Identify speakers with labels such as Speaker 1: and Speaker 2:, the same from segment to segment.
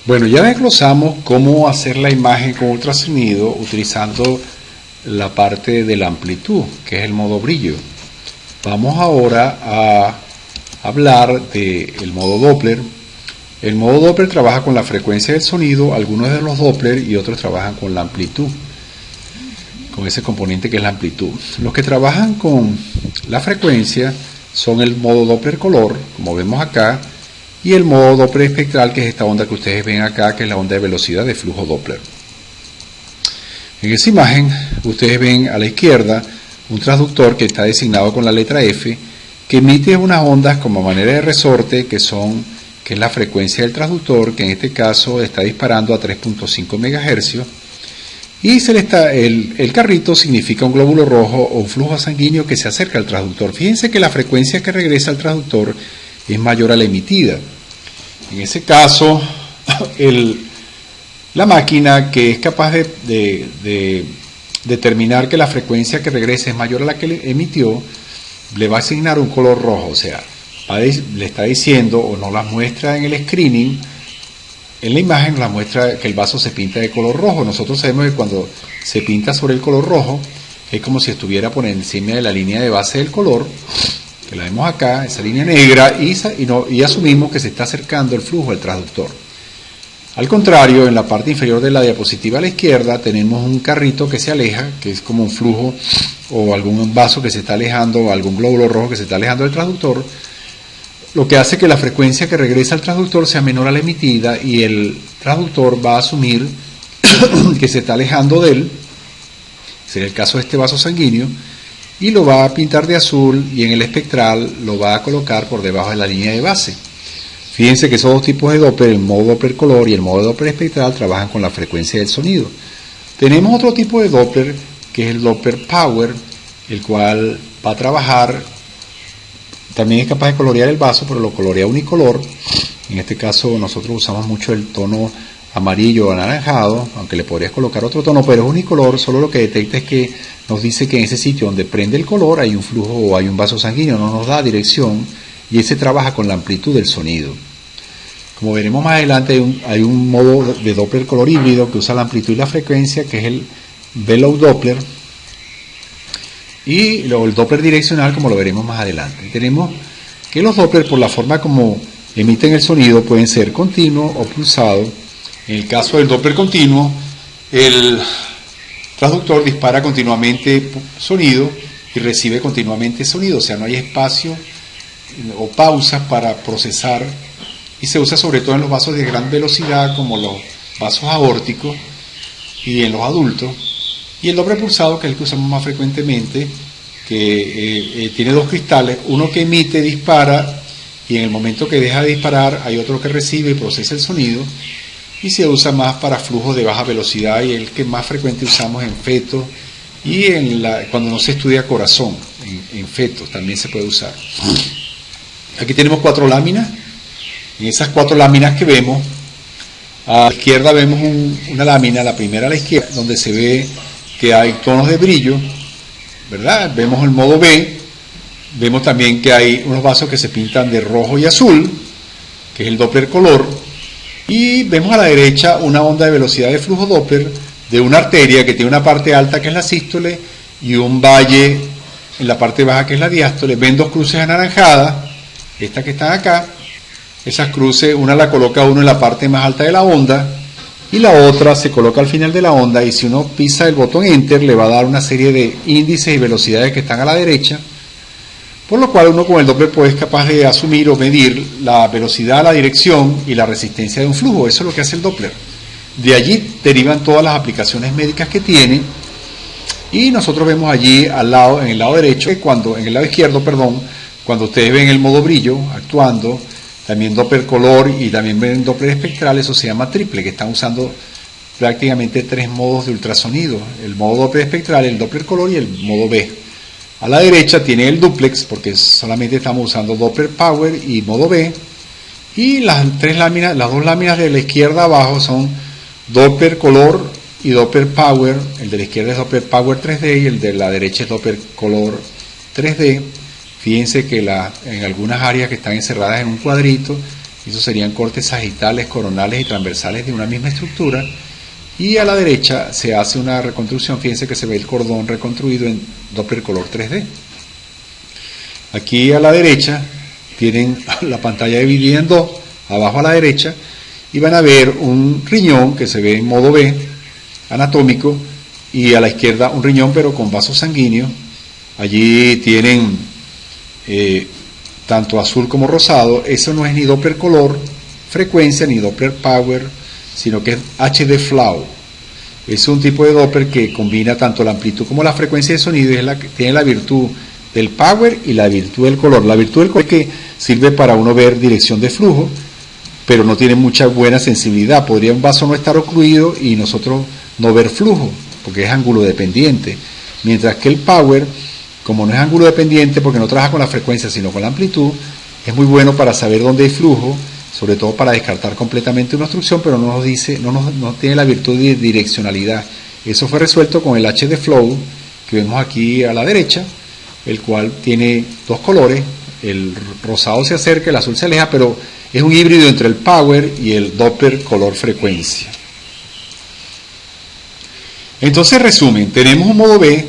Speaker 1: Bueno, ya desglosamos cómo hacer la imagen con ultrasonido utilizando la parte de la amplitud, que es el modo brillo. Vamos ahora a hablar del modo Doppler. El modo Doppler trabaja con la frecuencia del sonido, algunos de los Doppler y otros trabajan con la amplitud, con ese componente que es la amplitud. Los que trabajan con la frecuencia son el modo Doppler color, como vemos acá, y el modo Doppler espectral, que es esta onda que ustedes ven acá, que es la onda de velocidad de flujo Doppler. En esa imagen ustedes ven a la izquierda un transductor que está designado con la letra F, que emite unas ondas como manera de resorte, que es la frecuencia del transductor, que en este caso está disparando a 3.5 MHz, y el carrito significa un glóbulo rojo o un flujo sanguíneo que se acerca al transductor. Fíjense que la frecuencia que regresa al transductor es mayor a la emitida. En ese caso, la máquina, que es capaz de determinar que la frecuencia que regresa es mayor a la que le emitió, le va a asignar un color rojo, o sea, le está diciendo, o nos las muestra en el screening, en la imagen nos la muestra que el vaso se pinta de color rojo. Nosotros sabemos que cuando se pinta sobre el color rojo, es como si estuviera por encima de la línea de base del color, que la vemos acá, esa línea negra, y asumimos que se está acercando el flujo al transductor. Al contrario, en la parte inferior de la diapositiva a la izquierda tenemos un carrito que se aleja, que es como un flujo o algún vaso que se está alejando, o algún glóbulo rojo que se está alejando del transductor, lo que hace que la frecuencia que regresa al transductor sea menor a la emitida, y el transductor va a asumir que se está alejando de él, sería el caso de este vaso sanguíneo, y lo va a pintar de azul, y en el espectral lo va a colocar por debajo de la línea de base. Fíjense que esos dos tipos de Doppler, el modo Doppler color y el modo Doppler espectral, trabajan con la frecuencia del sonido. Tenemos otro tipo de Doppler, que es el Doppler Power, el cual va a trabajar, también es capaz de colorear el vaso, pero lo colorea unicolor. En este caso nosotros usamos mucho el tono amarillo o anaranjado, aunque le podrías colocar otro tono, pero es unicolor. Solo lo que detecta es que nos dice que en ese sitio donde prende el color hay un flujo o hay un vaso sanguíneo, no nos da dirección, y ese trabaja con la amplitud del sonido. Como veremos más adelante, hay un modo de Doppler color híbrido que usa la amplitud y la frecuencia, que es el Velow Doppler, y el Doppler direccional, como lo veremos más adelante. Tenemos que los Doppler, por la forma como emiten el sonido, pueden ser continuo o pulsado. En el caso del Doppler continuo, el transductor dispara continuamente sonido y recibe continuamente sonido, o sea, no hay espacio o pausas para procesar, y se usa sobre todo en los vasos de gran velocidad, como los vasos aórticos y en los adultos. Y el Doppler pulsado, que es el que usamos más frecuentemente, que tiene dos cristales, uno que emite, dispara, y en el momento que deja de disparar hay otro que recibe y procesa el sonido, y se usa más para flujos de baja velocidad, y el que más frecuente usamos en fetos y cuando no se estudia corazón, en fetos también se puede usar. Aquí tenemos 4 láminas. En esas 4 láminas que vemos, a la izquierda vemos una lámina, la primera a la izquierda, donde se ve que hay tonos de brillo, ¿verdad? Vemos el modo B, vemos también que hay unos vasos que se pintan de rojo y azul, que es el Doppler color, y vemos a la derecha una onda de velocidad de flujo Doppler de una arteria que tiene una parte alta, que es la sístole, y un valle en la parte baja, que es la diástole. Ven 2 cruces anaranjadas, estas que están acá. Esas cruces, una la coloca uno en la parte más alta de la onda y la otra se coloca al final de la onda, y si uno pisa el botón Enter le va a dar una serie de índices y velocidades que están a la derecha, por lo cual uno con el Doppler pues es capaz de asumir o medir la velocidad, la dirección y la resistencia de un flujo. Eso es lo que hace el Doppler. De allí derivan todas las aplicaciones médicas que tiene, y nosotros vemos allí al lado, en el lado derecho, en el lado izquierdo, cuando ustedes ven el modo brillo actuando, también Doppler color y también ven Doppler espectral, eso se llama triple, que están usando prácticamente 3 modos de ultrasonido: el modo Doppler espectral, el Doppler color y el modo B. A la derecha tiene el duplex, porque solamente estamos usando Doppler Power y modo B, y las 2 láminas de la izquierda abajo son Doppler color y Doppler Power. El de la izquierda es Doppler Power 3D y el de la derecha es Doppler color 3D. Fíjense que en algunas áreas que están encerradas en un cuadrito, Esos serían cortes sagitales, coronales y transversales de una misma estructura. Y a la derecha se hace una reconstrucción, fíjense que se ve el cordón reconstruido en Doppler color 3D. Aquí a la derecha tienen la pantalla dividida en dos, abajo a la derecha, y van a ver un riñón que se ve en modo B, anatómico, y a la izquierda un riñón pero con vasos sanguíneos. Allí tienen tanto azul como rosado. Eso no es ni Doppler color frecuencia ni Doppler power, sino que es HD flow. Es un tipo de Doppler que combina tanto la amplitud como la frecuencia de sonido, y tiene la virtud del power y la virtud del color. La virtud del color es que sirve para uno ver dirección de flujo, pero no tiene mucha buena sensibilidad. Podría un vaso no estar ocluido y nosotros no ver flujo, porque es ángulo dependiente. Mientras que el power, como no es ángulo dependiente, porque no trabaja con la frecuencia sino con la amplitud, es muy bueno para saber dónde hay flujo, sobre todo para descartar completamente una obstrucción, pero no nos dice, no tiene la virtud de direccionalidad. Eso fue resuelto con el HD Flow, que vemos aquí a la derecha, el cual tiene dos colores. El rosado se acerca, el azul se aleja, pero es un híbrido entre el power y el Doppler color frecuencia. Entonces, resumen, tenemos un modo B,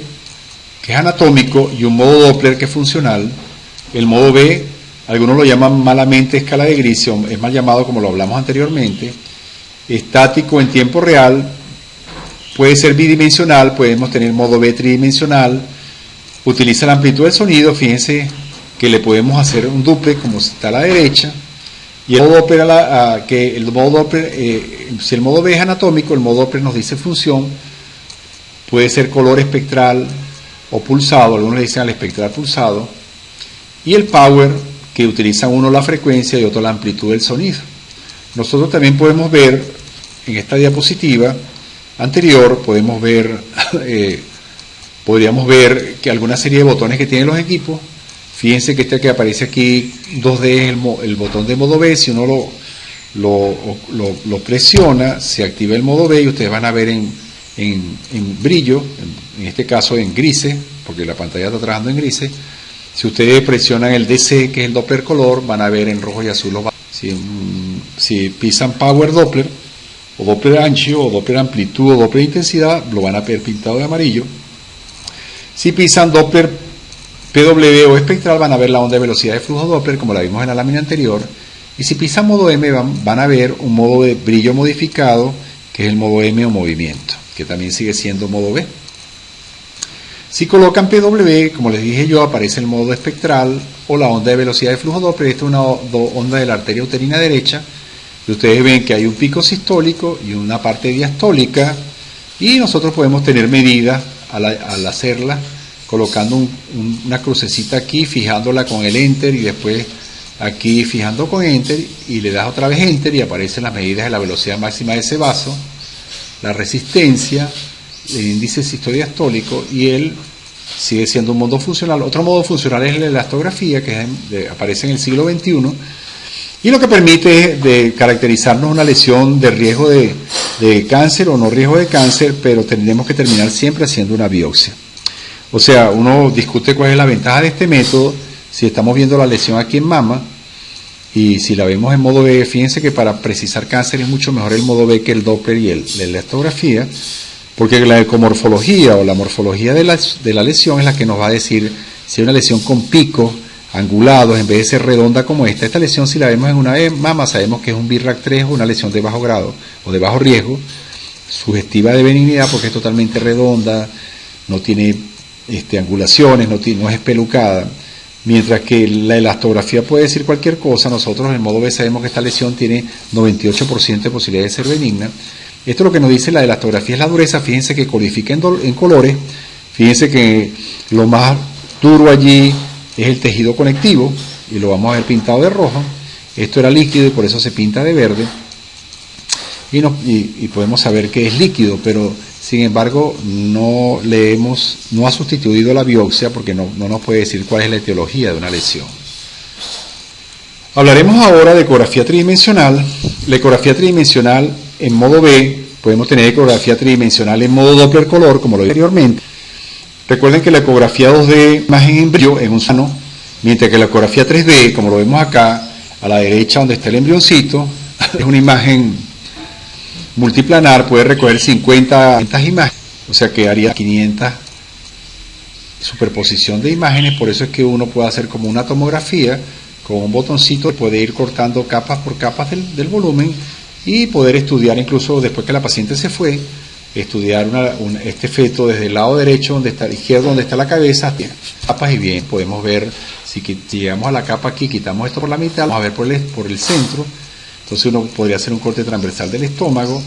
Speaker 1: que es anatómico, y un modo Doppler, que es funcional. El modo B, algunos lo llaman malamente escala de Gricium, es mal llamado como lo hablamos anteriormente. Estático en tiempo real, puede ser bidimensional, podemos tener modo B tridimensional. Utiliza la amplitud del sonido, fíjense que le podemos hacer un duplex como está a la derecha. Y el modo Doppler, si el modo B es anatómico, el modo Doppler nos dice función, puede ser color espectral o pulsado, algunos le dicen al espectral pulsado. Y el power, que utilizan uno la frecuencia y otro la amplitud del sonido. Nosotros también podemos ver en esta diapositiva anterior, podríamos ver que alguna serie de botones que tienen los equipos. Fíjense que este que aparece aquí 2D es el botón de modo B. Si uno lo presiona, se activa el modo B y ustedes van a ver en brillo, en este caso en grises, porque la pantalla está trabajando en grises. Si ustedes presionan el DC, que es el Doppler color, van a ver en rojo y azul los valores. Si pisan Power Doppler, o Doppler ancho, o Doppler amplitud, o Doppler intensidad, lo van a ver pintado de amarillo. Si pisan Doppler PW o espectral, van a ver la onda de velocidad de flujo Doppler, como la vimos en la lámina anterior. Y si pisan modo M, van a ver un modo de brillo modificado, que es el modo M o movimiento, que también sigue siendo modo B. Si colocan PW, como les dije yo, aparece el modo espectral o la onda de velocidad de flujo Doppler. Esta es una onda de la arteria uterina derecha. Y ustedes ven que hay un pico sistólico y una parte diastólica. Y nosotros podemos tener medidas al hacerla, colocando una crucecita aquí, fijándola con el Enter, y después aquí fijando con Enter, y le das otra vez Enter y aparecen las medidas de la velocidad máxima de ese vaso, la resistencia, el índice sistodiastólico, y él sigue siendo un modo funcional. Otro modo funcional es la elastografía, que aparece en el siglo XXI, y lo que permite es de caracterizarnos una lesión de riesgo de cáncer o no riesgo de cáncer, pero tendremos que terminar siempre haciendo una biopsia. O sea, uno discute cuál es la ventaja de este método. Si estamos viendo la lesión aquí en mama, y si la vemos en modo B, fíjense que para precisar cáncer es mucho mejor el modo B que el Doppler y la elastografía, porque la ecomorfología o la morfología de la lesión es la que nos va a decir si hay una lesión con picos angulados en vez de ser redonda como esta. Esta lesión, si la vemos en una mama, sabemos que es un BIRAC 3 o una lesión de bajo grado o de bajo riesgo, sugestiva de benignidad porque es totalmente redonda, no tiene angulaciones, no es espelucada. Mientras que la elastografía puede decir cualquier cosa, nosotros en modo B sabemos que esta lesión tiene 98% de posibilidad de ser benigna. Esto es lo que nos dice la elastografía, es la dureza. Fíjense que codifica en colores. Fíjense que lo más duro allí es el tejido conectivo, y lo vamos a ver pintado de rojo. Esto era líquido y por eso se pinta de verde. Y podemos saber que es líquido, pero sin embargo no ha sustituido la biopsia, porque no nos puede decir cuál es la etiología de una lesión. Hablaremos ahora de ecografía tridimensional. La ecografía tridimensional en modo B, podemos tener ecografía tridimensional en modo Doppler color, como lo dije anteriormente. Recuerden que la ecografía 2D, imagen en brillo, en un sano, mientras que la ecografía 3D, como lo vemos acá, a la derecha donde está el embrioncito, es una imagen multiplanar, puede recoger 50 imágenes, o sea que haría 500 superposición de imágenes. Por eso es que uno puede hacer como una tomografía con un botoncito, puede ir cortando capas por capas del volumen y poder estudiar, incluso después que la paciente se fue, estudiar este feto desde el lado derecho, donde está izquierdo, donde está la cabeza, capas, y bien, podemos ver, si llegamos a la capa aquí, quitamos esto por la mitad, vamos a ver por el centro. Entonces uno podría hacer un corte transversal del estómago,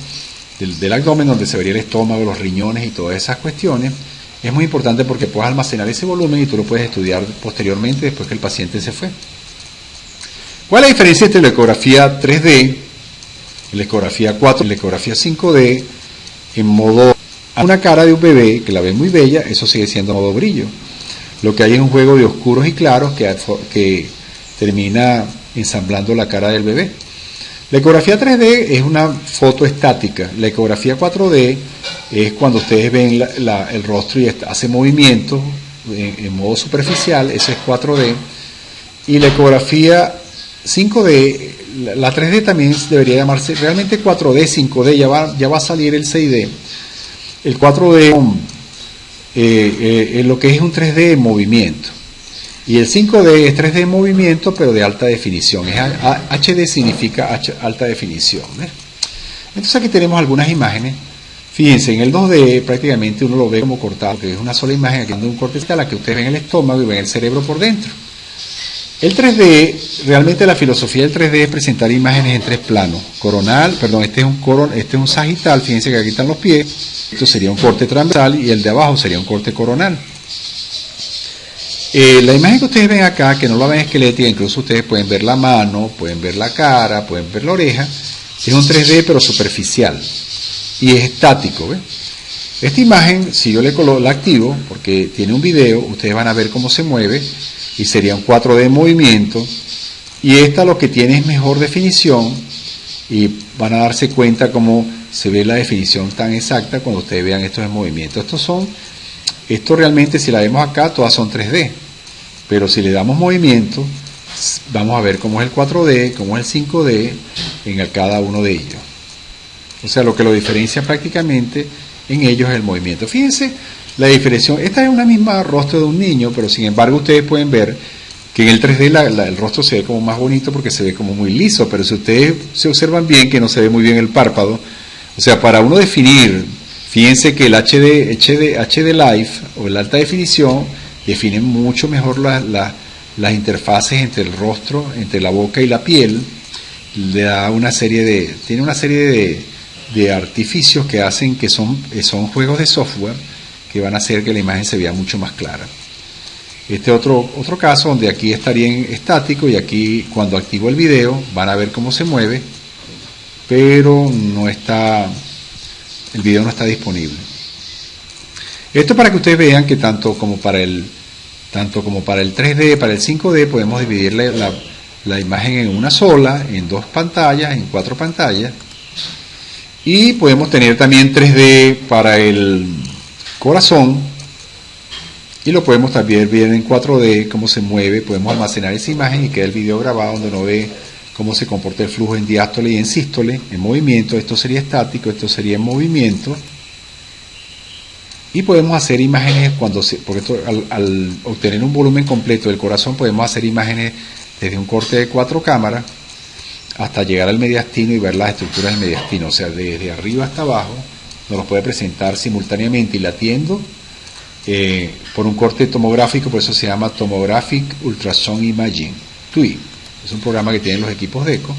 Speaker 1: del abdomen, donde se vería el estómago, los riñones y todas esas cuestiones. Es muy importante porque puedes almacenar ese volumen y tú lo puedes estudiar posteriormente después que el paciente se fue. ¿Cuál es la diferencia entre la ecografía 3D, la ecografía 4 y la ecografía 5D? En modo, una cara de un bebé que la ve muy bella, eso sigue siendo modo brillo. Lo que hay es un juego de oscuros y claros que termina ensamblando la cara del bebé. La ecografía 3D es una foto estática. La ecografía 4D es cuando ustedes ven el rostro y hace movimientos en modo superficial, eso es 4D. Y la ecografía 5D, la 3D también debería llamarse realmente 4D, 5D, ya va a salir el 6D. El 4D lo que es un 3D en movimiento. Y el 5D es 3D en movimiento, pero de alta definición. HD significa alta definición. Entonces aquí tenemos algunas imágenes. Fíjense, en el 2D prácticamente uno lo ve como cortado, que es una sola imagen, aquí un corte a la que ustedes ven el estómago y ven el cerebro por dentro. El 3D, realmente la filosofía del 3D es presentar imágenes en tres planos. Coronal, perdón, este es un sagital, fíjense que aquí están los pies. Esto sería un corte transversal y el de abajo sería un corte coronal. La imagen que ustedes ven acá, que no la ven esquelética, incluso ustedes pueden ver la mano, pueden ver la cara, pueden ver la oreja, es un 3D pero superficial y es estático. ¿Ven? Esta imagen, si yo la activo, porque tiene un video, ustedes van a ver cómo se mueve y sería un 4D en movimiento, y esta lo que tiene es mejor definición y van a darse cuenta cómo se ve la definición tan exacta cuando ustedes vean estos en movimiento. Esto realmente, si la vemos acá, todas son 3D, pero si le damos movimiento, vamos a ver cómo es el 4D, cómo es el 5D en cada uno de ellos. O sea, lo que lo diferencia prácticamente en ellos es el movimiento. Fíjense la diferencia. Esta es una misma rostro de un niño, pero sin embargo ustedes pueden ver que en el 3D el rostro se ve como más bonito porque se ve como muy liso, pero si ustedes se observan bien que no se ve muy bien el párpado, o sea, para uno definir, fíjense que el HD Life o la alta definición define mucho mejor las interfaces entre el rostro, entre la boca y la piel. Le da tiene una serie de artificios que hacen que son juegos de software que van a hacer que la imagen se vea mucho más clara. Este otro caso donde aquí estaría en estático y aquí cuando activo el video van a ver cómo se mueve, pero el video no está disponible. Esto para que ustedes vean que tanto como para el 3D, para el 5D podemos dividir la imagen en una sola, en dos pantallas, en 4 pantallas, y podemos tener también 3D para el corazón y lo podemos también ver en 4D cómo se mueve. Podemos almacenar esa imagen y queda el video grabado donde uno ve cómo se comporta el flujo en diástole y en sístole, en movimiento. Esto sería estático, esto sería en movimiento. Y podemos hacer imágenes porque al obtener un volumen completo del corazón podemos hacer imágenes desde un corte de 4 cámaras hasta llegar al mediastino y ver las estructuras del mediastino, o sea, desde arriba hasta abajo nos los puede presentar simultáneamente y latiendo por un corte tomográfico, por eso se llama Tomographic Ultrasound Imaging, TUI. Es un programa que tienen los equipos de ECO.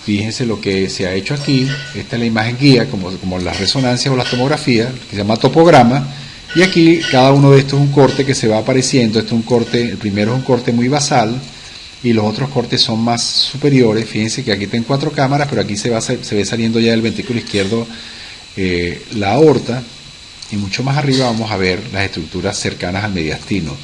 Speaker 1: Fíjense lo que se ha hecho aquí. Esta es la imagen guía, como las resonancias o las tomografías, que se llama topograma, y aquí cada uno de estos es un corte que se va apareciendo. El primero es un corte muy basal y los otros cortes son más superiores. Fíjense que aquí está en 4 cámaras, pero aquí se ve saliendo ya del ventrículo izquierdo la aorta, y mucho más arriba vamos a ver las estructuras cercanas al mediastino.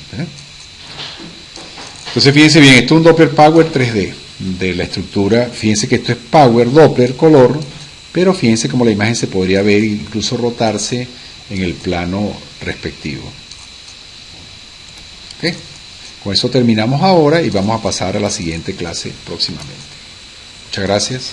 Speaker 1: Entonces fíjense bien, esto es un Doppler Power 3D de la estructura. Fíjense que esto es Power Doppler color, pero fíjense cómo la imagen se podría ver e incluso rotarse en el plano respectivo. ¿Okay? Con eso terminamos ahora y vamos a pasar a la siguiente clase próximamente. Muchas gracias.